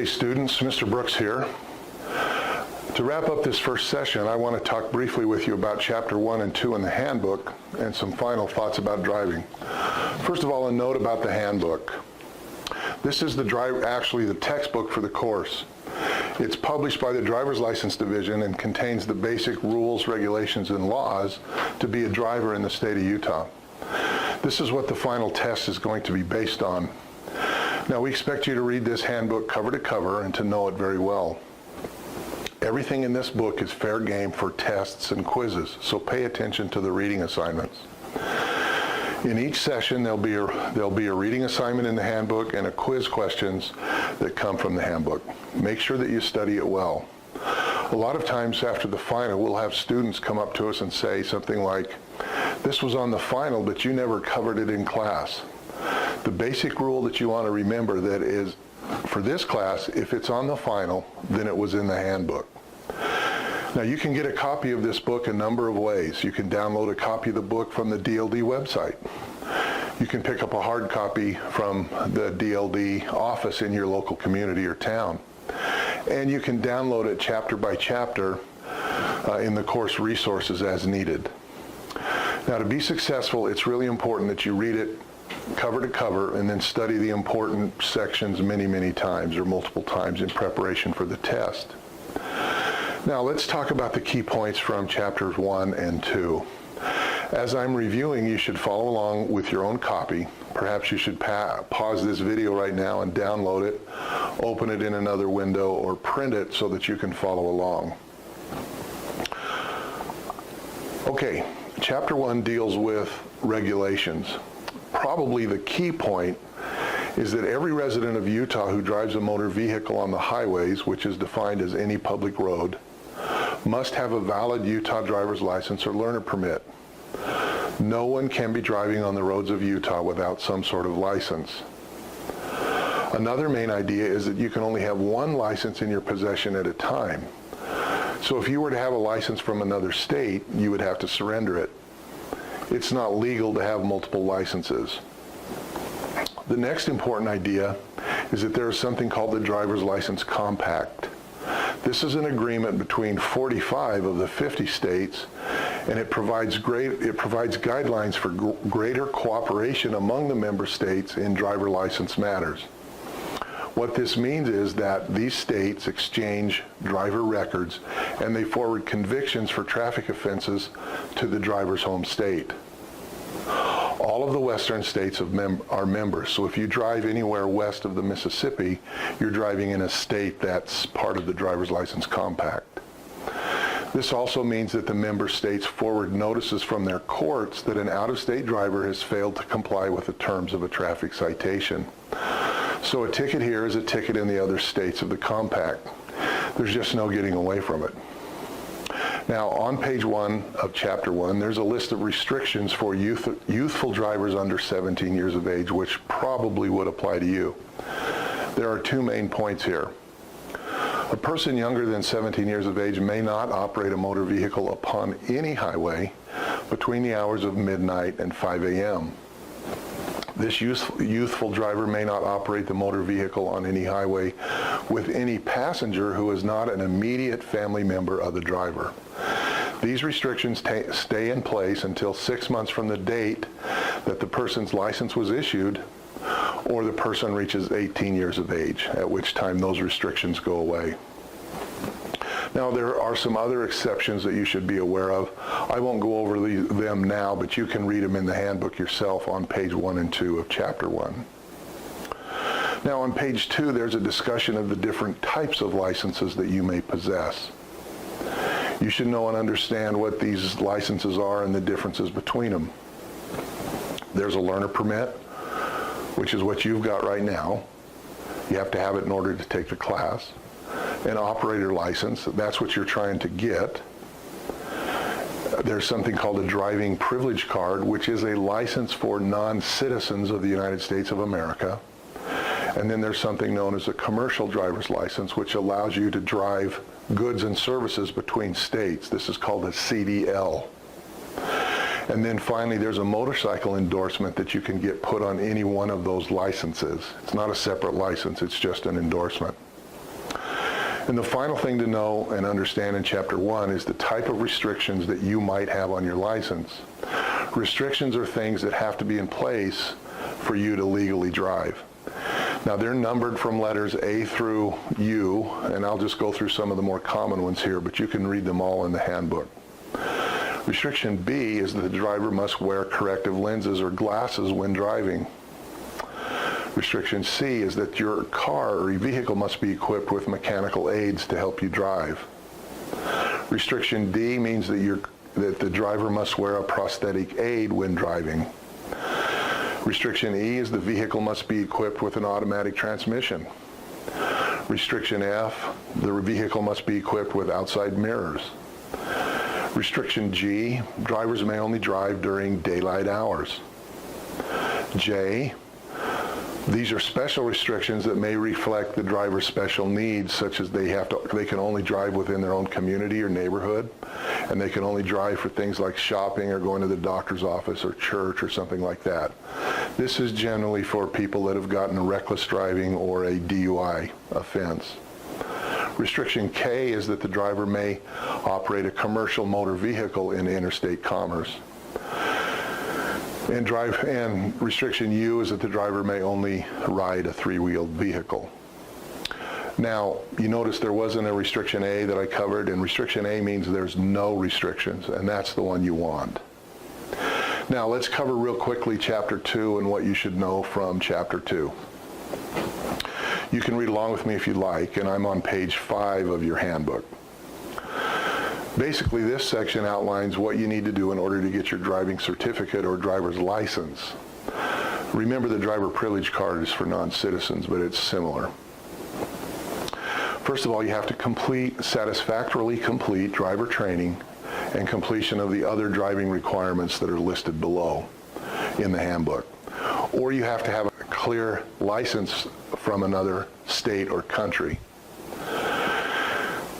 day, students. Mr. Brooks here. To wrap up this first session, I want to talk briefly with you about Chapter 1 and 2 in the handbook and some final thoughts about driving. First of all, a note about the handbook. This is actually the textbook for the course. It's published by the Driver's License Division and contains the basic rules, regulations, and laws to be a driver in the state of Utah. This is what the final test is going to be based on. Now, we expect you to read this handbook cover to cover and to know it very well. Everything in this book is fair game for tests and quizzes, so pay attention to the reading assignments. In each session, there'll be a reading assignment in the handbook and a quiz questions that come from the handbook. Make sure that you study it well. A lot of times after the final, we'll have students come up to us and say something like, "This was on the final, but you never covered it in class." The basic rule that you want to remember that is, for this class, if it's on the final, then it was in the handbook. Now, you can get a copy of this book a number of ways. You can download a copy of the book from the DLD website. You can pick up a hard copy from the DLD office in your local community or town. And you can download it chapter by chapter in the course resources as needed. Now, to be successful, it's really important that you read it cover to cover and then study the important sections many, many times or multiple times in preparation for the test. Now, let's talk about the key points from chapters 1 and 2. As I'm reviewing, you should follow along with your own copy. Perhaps you should pause this video right now and download it, open it in another window, or print it so that you can follow along. Okay, chapter 1 deals with regulations. Probably the key point is that every resident of Utah who drives a motor vehicle on the highways, which is defined as any public road, must have a valid Utah driver's license or learner permit. No one can be driving on the roads of Utah without some sort of license. Another main idea is that you can only have one license in your possession at a time. So if you were to have a license from another state, you would have to surrender it. It's not legal to have multiple licenses. The next important idea is that there is something called the Driver's License Compact. This is an agreement between 45 of the 50 states, and it provides guidelines for greater cooperation among the member states in driver license matters. What this means is that these states exchange driver records and they forward convictions for traffic offenses to the driver's home state. All of the western states are members, so if you drive anywhere west of the Mississippi, you're driving in a state that's part of the Driver's License Compact. This also means that the member states forward notices from their courts that an out-of-state driver has failed to comply with the terms of a traffic citation. So a ticket here is a ticket in the other states of the compact. There's just no getting away from it. Now, on page 1 of chapter 1, there's a list of restrictions for youthful drivers under 17 years of age, which probably would apply to you. There are two main points here. A person younger than 17 years of age may not operate a motor vehicle upon any highway between the hours of midnight and 5 a.m. This youthful driver may not operate the motor vehicle on any highway with any passenger who is not an immediate family member of the driver. These restrictions stay in place until 6 months from the date that the person's license was issued or the person reaches 18 years of age, at which time those restrictions go away. Now, there are some other exceptions that you should be aware of. I won't go over them now, but you can read them in the handbook yourself on page 1 and 2 of chapter 1. Now, on page 2, there's a discussion of the different types of licenses that you may possess. You should know and understand what these licenses are and the differences between them. There's a learner permit, which is what you've got right now. You have to have it in order to take the class. An operator license, that's what you're trying to get. There's something called a driving privilege card, which is a license for non-citizens of the United States of America. And then there's something known as a commercial driver's license, which allows you to drive goods and services between states. This is called a CDL. And then finally, there's a motorcycle endorsement that you can get put on any one of those licenses. It's not a separate license, it's just an endorsement. And the final thing to know and understand in Chapter 1 is the type of restrictions that you might have on your license. Restrictions are things that have to be in place for you to legally drive. Now, they're numbered from letters A through U, and I'll just go through some of the more common ones here, but you can read them all in the handbook. Restriction B is that the driver must wear corrective lenses or glasses when driving. Restriction C is that your car or your vehicle must be equipped with mechanical aids to help you drive. Restriction D means that the driver must wear a prosthetic aid when driving. Restriction E is the vehicle must be equipped with an automatic transmission. Restriction F, the vehicle must be equipped with outside mirrors. Restriction G, drivers may only drive during daylight hours. J, these are special restrictions that may reflect the driver's special needs, such as they can only drive within their own community or neighborhood, and they can only drive for things like shopping or going to the doctor's office or church or something like that. This is generally for people that have gotten a reckless driving or a DUI offense. Restriction K is that the driver may operate a commercial motor vehicle in interstate commerce. And restriction U is that the driver may only ride a three-wheeled vehicle. Now, you notice there wasn't a restriction A that I covered, and restriction A means there's no restrictions, and that's the one you want. Now, let's cover real quickly Chapter 2 and what you should know from Chapter 2. You can read along with me if you'd like, and I'm on page 5 of your handbook. Basically, this section outlines what you need to do in order to get your driving certificate or driver's license. Remember, the driver privilege card is for non-citizens, but it's similar. First of all, you have to satisfactorily complete driver training and completion of the other driving requirements that are listed below in the handbook. Or you have to have a clear license from another state or country.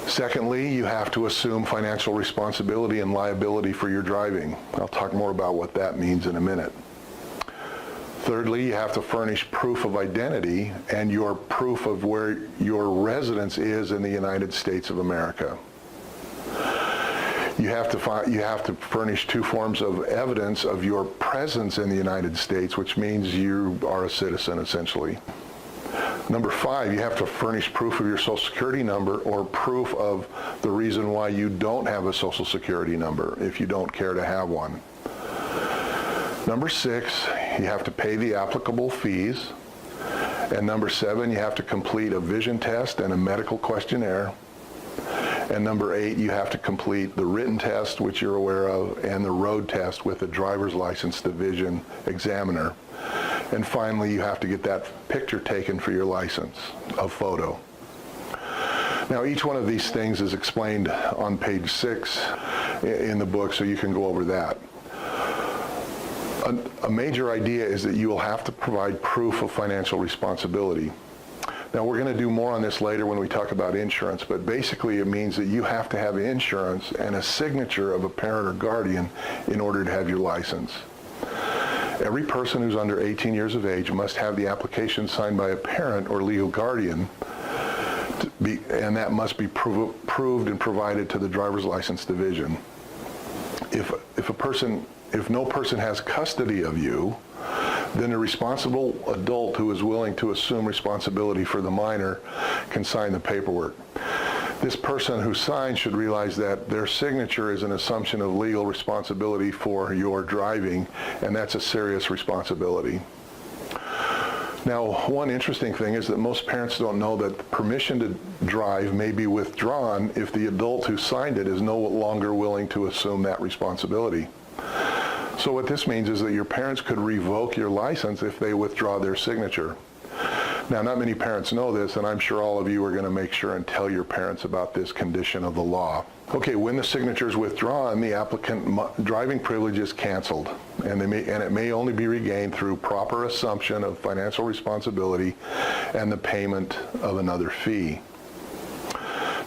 Secondly, you have to assume financial responsibility and liability for your driving. I'll talk more about what that means in a minute. Thirdly, you have to furnish proof of identity and your proof of where your residence is in the United States of America. You have to furnish 2 forms of evidence of your presence in the United States, which means you are a citizen, essentially. Number 5, you have to furnish proof of your Social Security number or proof of the reason why you don't have a Social Security number if you don't care to have one. Number 6, you have to pay the applicable fees. And number 7, you have to complete a vision test and a medical questionnaire. And number 8, you have to complete the written test, which you're aware of, and the road test with the driver's license division examiner. And finally, you have to get that picture taken for your license, a photo. Now, each one of these things is explained on page 6 in the book, so you can go over that. A major idea is that you will have to provide proof of financial responsibility. Now, we're going to do more on this later when we talk about insurance, but basically it means that you have to have insurance and a signature of a parent or guardian in order to have your license. Every person who's under 18 years of age must have the application signed by a parent or legal guardian, and that must be proved and provided to the driver's license division. If no person has custody of you, then a responsible adult who is willing to assume responsibility for the minor can sign the paperwork. This person who signs should realize that their signature is an assumption of legal responsibility for your driving, and that's a serious responsibility. Now, one interesting thing is that most parents don't know that permission to drive may be withdrawn if the adult who signed it is no longer willing to assume that responsibility. So what this means is that your parents could revoke your license if they withdraw their signature. Now, not many parents know this, and I'm sure all of you are going to make sure and tell your parents about this condition of the law. Okay, when the signature is withdrawn, the applicant driving privilege is canceled, and it may only be regained through proper assumption of financial responsibility and the payment of another fee.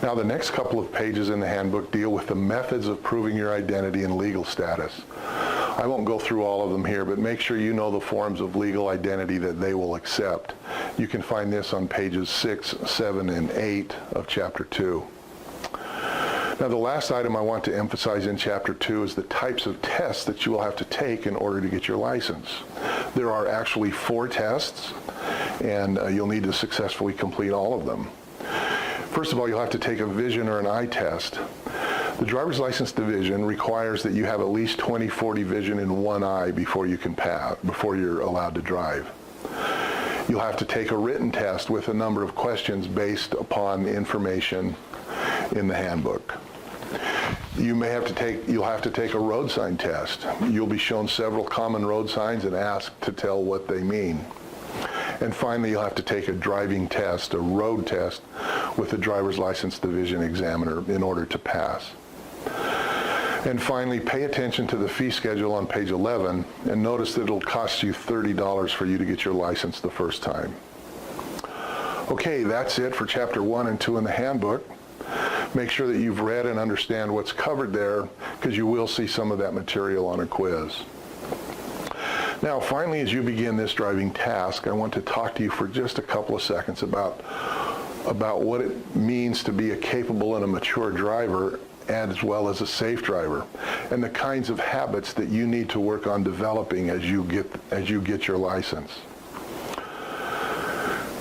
Now, the next couple of pages in the handbook deal with the methods of proving your identity and legal status. I won't go through all of them here, but make sure you know the forms of legal identity that they will accept. You can find this on pages 6, 7, and 8 of Chapter 2. Now, the last item I want to emphasize in Chapter 2 is the types of tests that you will have to take in order to get your license. There are actually 4 tests, and you'll need to successfully complete all of them. First of all, you'll have to take a vision or an eye test. The driver's license division requires that you have at least 20/40 vision in one eye before you can pass, before you're allowed to drive. You'll have to take a written test with a number of questions based upon information in the handbook. You'll have to take a road sign test. You'll be shown several common road signs and asked to tell what they mean. And finally, you'll have to take a driving test, a road test, with the driver's license division examiner in order to pass. And finally, pay attention to the fee schedule on page 11 and notice that it'll cost you $30 for you to get your license the first time. Okay, that's it for Chapter 1 and 2 in the handbook. Make sure that you've read and understand what's covered there, because you will see some of that material on a quiz. Now, finally, as you begin this driving task, I want to talk to you for just a couple of seconds about what it means to be a capable and a mature driver, as well as a safe driver, and the kinds of habits that you need to work on developing as you get your license.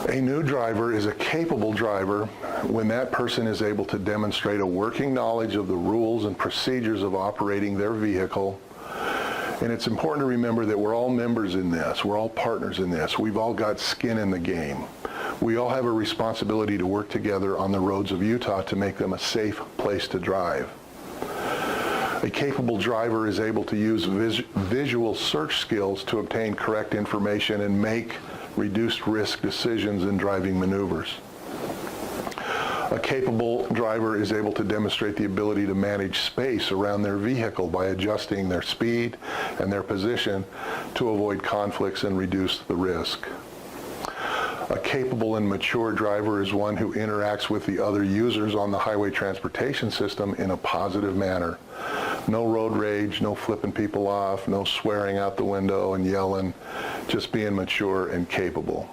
A new driver is a capable driver when that person is able to demonstrate a working knowledge of the rules and procedures of operating their vehicle. And it's important to remember that we're all members in this. We're all partners in this. We've all got skin in the game. We all have a responsibility to work together on the roads of Utah to make them a safe place to drive. A capable driver is able to use visual search skills to obtain correct information and make reduced risk decisions in driving maneuvers. A capable driver is able to demonstrate the ability to manage space around their vehicle by adjusting their speed and their position to avoid conflicts and reduce the risk. A capable and mature driver is one who interacts with the other users on the highway transportation system in a positive manner. No road rage, no flipping people off, no swearing out the window and yelling, just being mature and capable.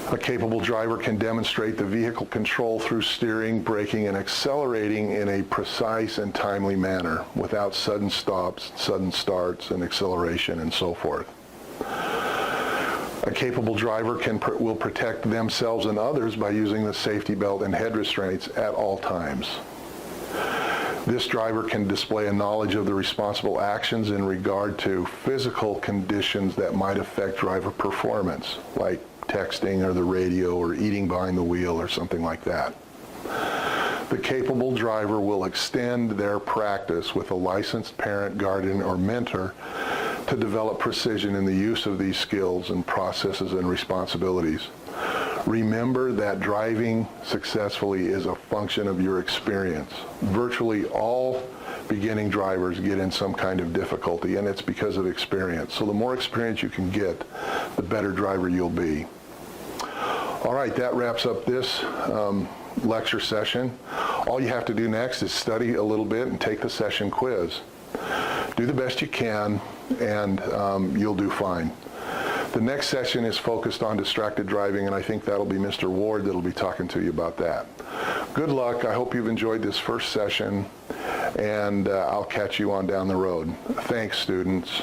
A capable driver can demonstrate the vehicle control through steering, braking, and accelerating in a precise and timely manner without sudden stops, sudden starts, and acceleration, and so forth. A capable driver will protect themselves and others by using the safety belt and head restraints at all times. This driver can display a knowledge of the responsible actions in regard to physical conditions that might affect driver performance, like texting or the radio or eating behind the wheel or something like that. The capable driver will extend their practice with a licensed parent, guardian, or mentor to develop precision in the use of these skills and processes and responsibilities. Remember that driving successfully is a function of your experience. Virtually all beginning drivers get in some kind of difficulty, and it's because of experience. So the more experience you can get, the better driver you'll be. All right, that wraps up this lecture session. All you have to do next is study a little bit and take the session quiz. Do the best you can, and you'll do fine. The next session is focused on distracted driving, and I think that'll be Mr. Ward that'll be talking to you about that. Good luck. I hope you've enjoyed this first session, and I'll catch you on down the road. Thanks, students.